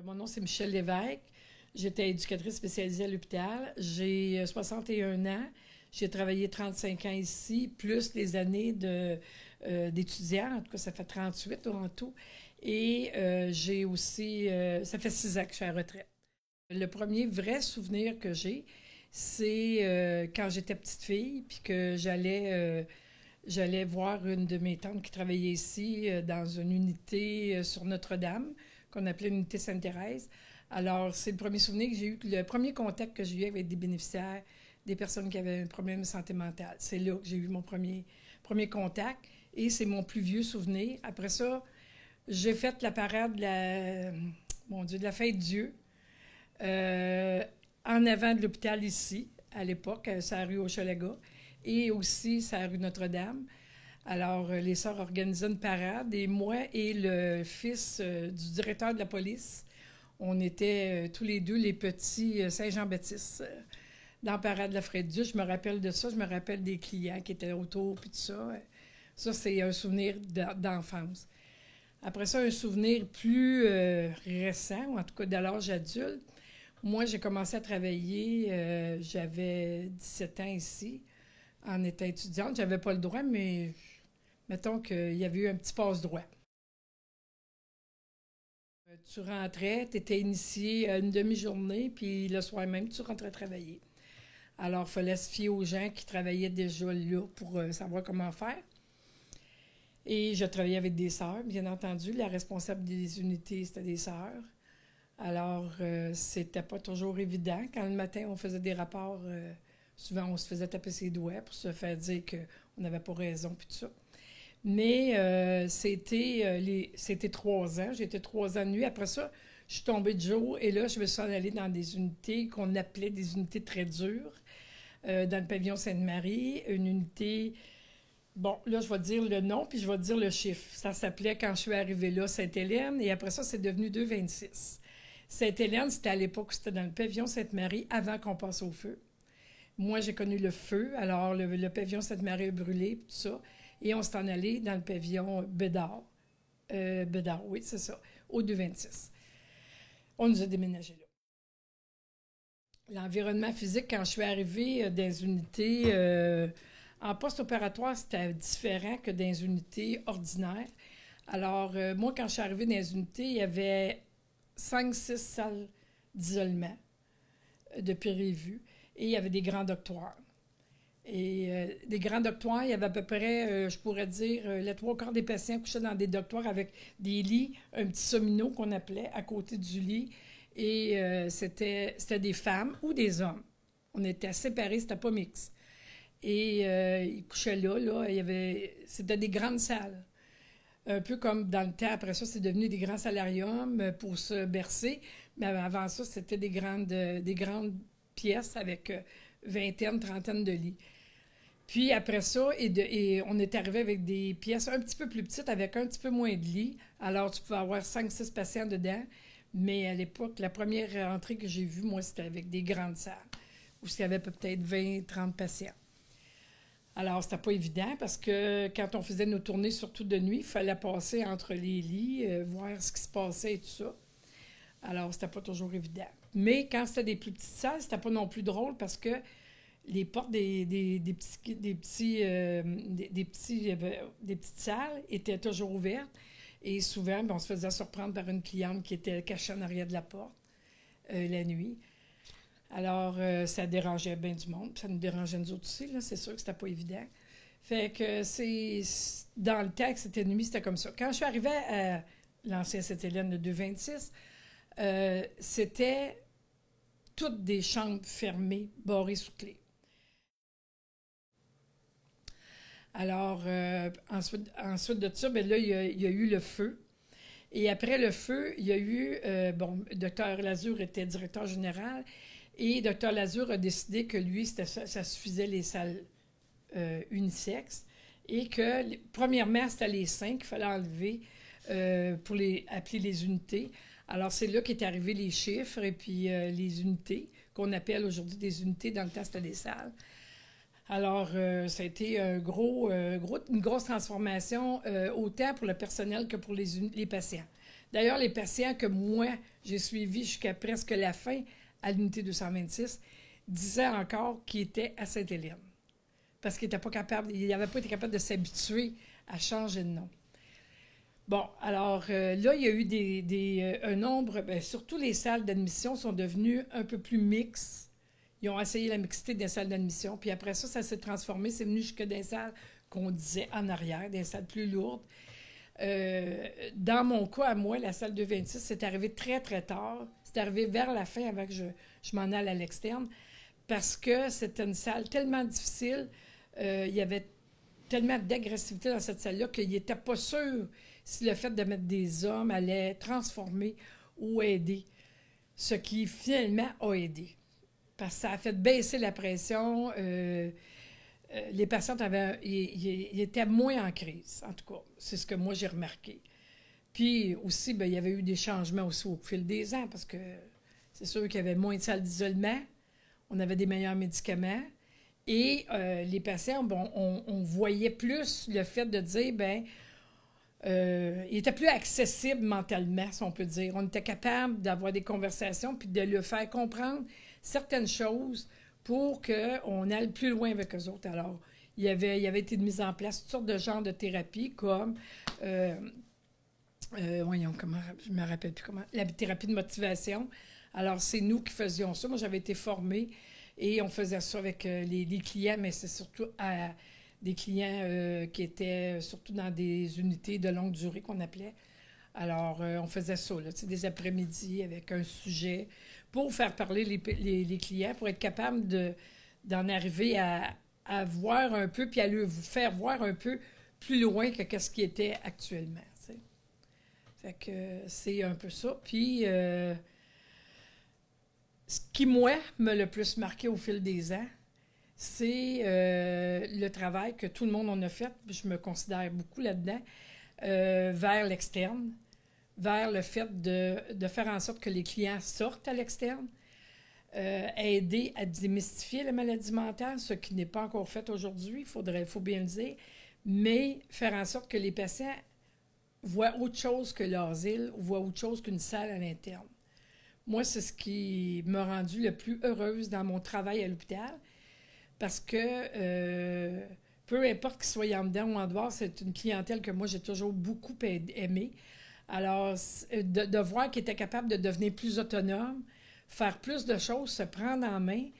Mon nom, c'est Michèle Lévesque. J'étais éducatrice spécialisée à l'hôpital. J'ai 61 ans. J'ai travaillé 35 ans ici, plus les années d'étudiant. En tout cas, ça fait 38 en tout. Et j'ai aussi... ça fait 6 ans que je suis à la retraite. Le premier vrai souvenir que j'ai, c'est quand j'étais petite fille, puis que j'allais voir une de mes tantes qui travaillait ici dans une unité sur Notre-Dame, qu'on appelait l'unité Sainte-Thérèse. Alors, c'est le premier souvenir que j'ai eu, le premier contact que j'ai eu avec des bénéficiaires, des personnes qui avaient un problème de santé mentale. C'est là que j'ai eu mon premier contact et c'est mon plus vieux souvenir. Après ça, j'ai fait la parade mon Dieu, de la fête Dieu en avant de l'hôpital ici, à l'époque, c'est la rue Hochelaga, et aussi c'est la rue Notre-Dame. Alors, les sœurs organisaient une parade et moi et le fils du directeur de la police, on était tous les deux les petits Saint-Jean-Baptiste dans la parade de la Fête-Dieu. Je me rappelle de ça, je me rappelle des clients qui étaient autour, puis tout ça. Ça, c'est un souvenir d'enfance. Après ça, un souvenir plus récent, ou en tout cas de l'âge adulte. Moi, j'ai commencé à travailler, j'avais 17 ans ici, en étant étudiante. J'avais pas le droit, mais mettons qu'il y avait eu un petit passe-droit. Tu rentrais, tu étais initié à une demi-journée, puis le soir même, tu rentrais travailler. Alors, il fallait se fier aux gens qui travaillaient déjà là pour savoir comment faire. Et je travaillais avec des sœurs, bien entendu. La responsable des unités, c'était des sœurs. Alors, c'était pas toujours évident. Quand le matin, on faisait des rapports, souvent, on se faisait taper ses doigts pour se faire dire qu'on n'avait pas raison, puis tout ça. Mais c'était 3 ans. J'ai été 3 ans de nuit. Après ça, je suis tombée de jour et là, je me suis en allée dans des unités qu'on appelait des unités très dures, dans le pavillon Sainte-Marie, une unité... Bon, là, je vais dire le nom, puis je vais dire le chiffre. Ça s'appelait, quand je suis arrivée là, Sainte-Hélène, et après ça, c'est devenu 226. Sainte-Hélène, c'était à l'époque où c'était dans le pavillon Sainte-Marie, avant qu'on passe au feu. Moi, j'ai connu le feu, alors le pavillon Sainte-Marie a brûlé, tout ça, et on s'est en allé dans le pavillon Bédard. Bédard, oui, c'est ça, au 226. On nous a déménagé là. L'environnement physique, quand je suis arrivée dans les unités en post-opératoire, c'était différent que dans les unités ordinaires. Alors, moi, quand je suis arrivée dans les unités, il y avait 5-6 salles d'isolement de péri-vue et il y avait des grands doctoirs. Et des grands doctoirs, il y avait à peu près, je pourrais dire, les 3/4 des patients couchaient dans des doctoirs avec des lits, un petit somino qu'on appelait à côté du lit. Et c'était des femmes ou des hommes. On était séparés, c'était pas mixte. Et ils couchaient là, c'était des grandes salles. Un peu comme dans le temps, après ça, c'est devenu des grands salariums pour se bercer. Mais avant ça, c'était des grandes pièces avec vingtaine, trentaine de lits. Puis après ça, et on est arrivé avec des pièces un petit peu plus petites, avec un petit peu moins de lits. Alors, tu pouvais avoir 5-6 patients dedans. Mais à l'époque, la première entrée que j'ai vue, moi, c'était avec des grandes salles, où il y avait peut-être 20-30 patients. Alors, c'était pas évident parce que quand on faisait nos tournées, surtout de nuit, il fallait passer entre les lits, voir ce qui se passait et tout ça. Alors, c'était pas toujours évident. Mais quand c'était des plus petites salles, c'était pas non plus drôle parce que les portes des petites salles étaient toujours ouvertes. Et souvent, on se faisait surprendre par une cliente qui était cachée en arrière de la porte la nuit. Alors, ça dérangeait bien du monde. Ça nous dérangeait nous autres aussi, là. C'est sûr que c'était pas évident. Fait que dans le temps que c'était nuit, c'était comme ça. Quand je suis arrivée à l'ancienne Sainte-Hélène de 226, c'était toutes des chambres fermées, barrées sous clé. Alors, ensuite de ça, ben là, il y a eu le feu. Et après le feu, il y a eu, Dr Lazure était directeur général et Dr Lazure a décidé que lui, ça suffisait les salles unisexes et que, premièrement, c'était les 5 qu'il fallait enlever pour appeler les unités. Alors, c'est là qu'est arrivé les chiffres et puis les unités, qu'on appelle aujourd'hui des unités, dans le temps, c'était des salles. Alors, ça a été une grosse transformation, autant pour le personnel que pour les patients. D'ailleurs, les patients que moi, j'ai suivis jusqu'à presque la fin à l'unité 226 disaient encore qu'ils étaient à Sainte-Hélène. Parce qu'ils n'avaient pas été capables de s'habituer à changer de nom. Bon, alors là, il y a eu un nombre, surtout les salles d'admission sont devenues un peu plus mixtes. Ils ont essayé la mixité des salles d'admission. Puis après ça, ça s'est transformé. C'est venu jusque des salles qu'on disait en arrière, des salles plus lourdes. Dans mon cas, à moi, la salle 226, c'est arrivé très, très tard. C'est arrivé vers la fin avant que je m'en aille à l'externe. Parce que c'était une salle tellement difficile. Il y avait tellement d'agressivité dans cette salle-là qu'il n'était pas sûr si le fait de mettre des hommes allait transformer ou aider. Ce qui, finalement, a aidé. Parce que ça a fait baisser la pression. Les patients ils étaient moins en crise, en tout cas. C'est ce que moi, j'ai remarqué. Puis aussi, il y avait eu des changements aussi au fil des ans, parce que c'est sûr qu'il y avait moins de salles d'isolement, on avait des meilleurs médicaments, et les patients, on voyait plus le fait de dire, il était plus accessible mentalement, si on peut dire. On était capable d'avoir des conversations, puis de le faire comprendre certaines choses pour qu'on aille plus loin avec eux autres. Alors, il y avait été mis en place toutes sortes de genres de thérapies, comme, voyons, je me rappelle plus comment, la thérapie de motivation. Alors, c'est nous qui faisions ça. Moi, j'avais été formée et on faisait ça avec les clients, mais c'est surtout des clients qui étaient surtout dans des unités de longue durée qu'on appelait. Alors, on faisait ça, là, des après-midi avec un sujet pour faire parler les clients, pour être capable d'en arriver à voir un peu, puis à vous faire voir un peu plus loin que ce qui était actuellement. T'sais. Fait que c'est un peu ça. Puis, ce qui, moi, m'a le plus marqué au fil des ans, c'est le travail que tout le monde en a fait, je me considère beaucoup là-dedans, vers l'externe, vers le fait de faire en sorte que les clients sortent à l'externe, aider à démystifier la maladie mentale, ce qui n'est pas encore fait aujourd'hui, il faut bien le dire, mais faire en sorte que les patients voient autre chose que l'asile, voient autre chose qu'une salle à l'interne. Moi, c'est ce qui m'a rendue le plus heureuse dans mon travail à l'hôpital, parce que peu importe qu'ils soient en dedans ou en dehors, c'est une clientèle que moi, j'ai toujours beaucoup aimée. Alors, de voir qu'ils étaient capables de devenir plus autonomes, faire plus de choses, se prendre en main. Il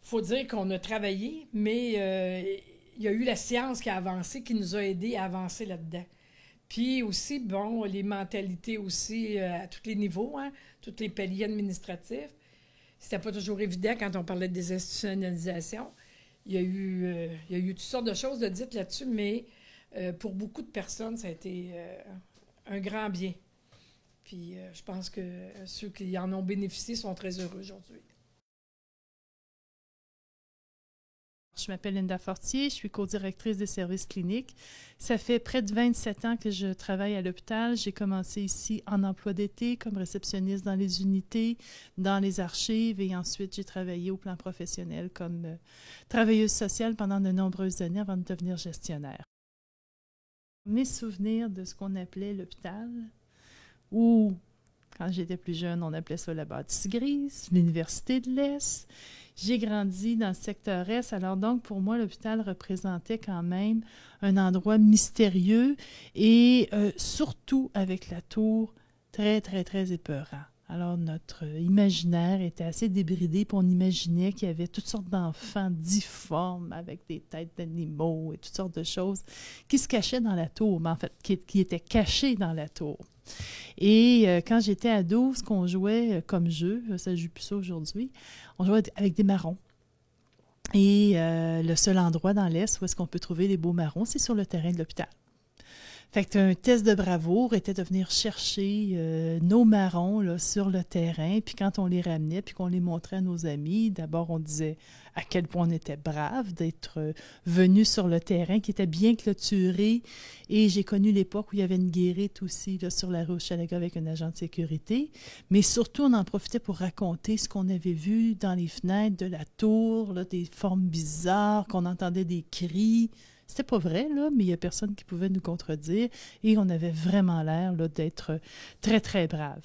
faut dire qu'on a travaillé, mais il y a eu la science qui a avancé, qui nous a aidés à avancer là-dedans. Puis aussi, les mentalités aussi à tous les niveaux, hein, tous les paliers administratifs. C'était pas toujours évident quand on parlait de désinstitutionnalisation. Il y a eu toutes sortes de choses de dites là-dessus, mais pour beaucoup de personnes, ça a été un grand bien. Puis je pense que ceux qui en ont bénéficié sont très heureux aujourd'hui. Je m'appelle Linda Fortier, je suis co-directrice des services cliniques. Ça fait près de 27 ans que je travaille à l'hôpital. J'ai commencé ici en emploi d'été comme réceptionniste dans les unités, dans les archives, et ensuite j'ai travaillé au plan professionnel comme travailleuse sociale pendant de nombreuses années avant de devenir gestionnaire. Mes souvenirs de ce qu'on appelait l'hôpital, ou quand j'étais plus jeune, on appelait ça la bâtisse grise, l'Université de l'Est. J'ai grandi dans le secteur Est, alors donc pour moi, l'hôpital représentait quand même un endroit mystérieux et surtout avec la tour très, très, très épeurant. Alors notre imaginaire était assez débridé, puis on imaginait qu'il y avait toutes sortes d'enfants difformes avec des têtes d'animaux et toutes sortes de choses qui se cachaient dans la tour, mais en fait qui étaient cachées dans la tour. Et quand j'étais ado, ce qu'on jouait comme jeu, ça ne joue plus ça aujourd'hui, on jouait avec des marrons. Et le seul endroit dans l'Est où est-ce qu'on peut trouver des beaux marrons, c'est sur le terrain de l'hôpital. Fait que un test de bravoure était de venir chercher nos marrons là, sur le terrain, puis quand on les ramenait, puis qu'on les montrait à nos amis, d'abord on disait à quel point on était brave d'être venu sur le terrain qui était bien clôturé, et j'ai connu l'époque où il y avait une guérite aussi là, sur la rue Hochelaga avec un agent de sécurité, mais surtout on en profitait pour raconter ce qu'on avait vu dans les fenêtres de la tour, là, des formes bizarres, qu'on entendait des cris. C'était pas vrai, là, mais il n'y a personne qui pouvait nous contredire et on avait vraiment l'air là, d'être très, très brave.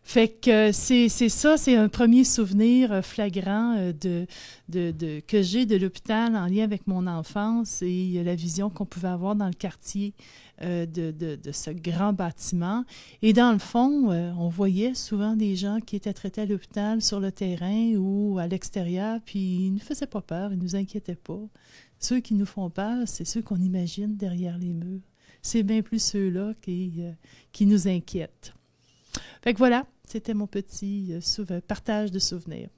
Fait que c'est ça, c'est un premier souvenir flagrant que j'ai de l'hôpital en lien avec mon enfance et la vision qu'on pouvait avoir dans le quartier de ce grand bâtiment. Et dans le fond, on voyait souvent des gens qui étaient traités à l'hôpital sur le terrain ou à l'extérieur, puis ils ne nous faisaient pas peur, ils ne nous inquiétaient pas. Ceux qui nous font peur, c'est ceux qu'on imagine derrière les murs. C'est bien plus ceux-là qui nous inquiètent. Fait que voilà, c'était mon petit partage de souvenirs.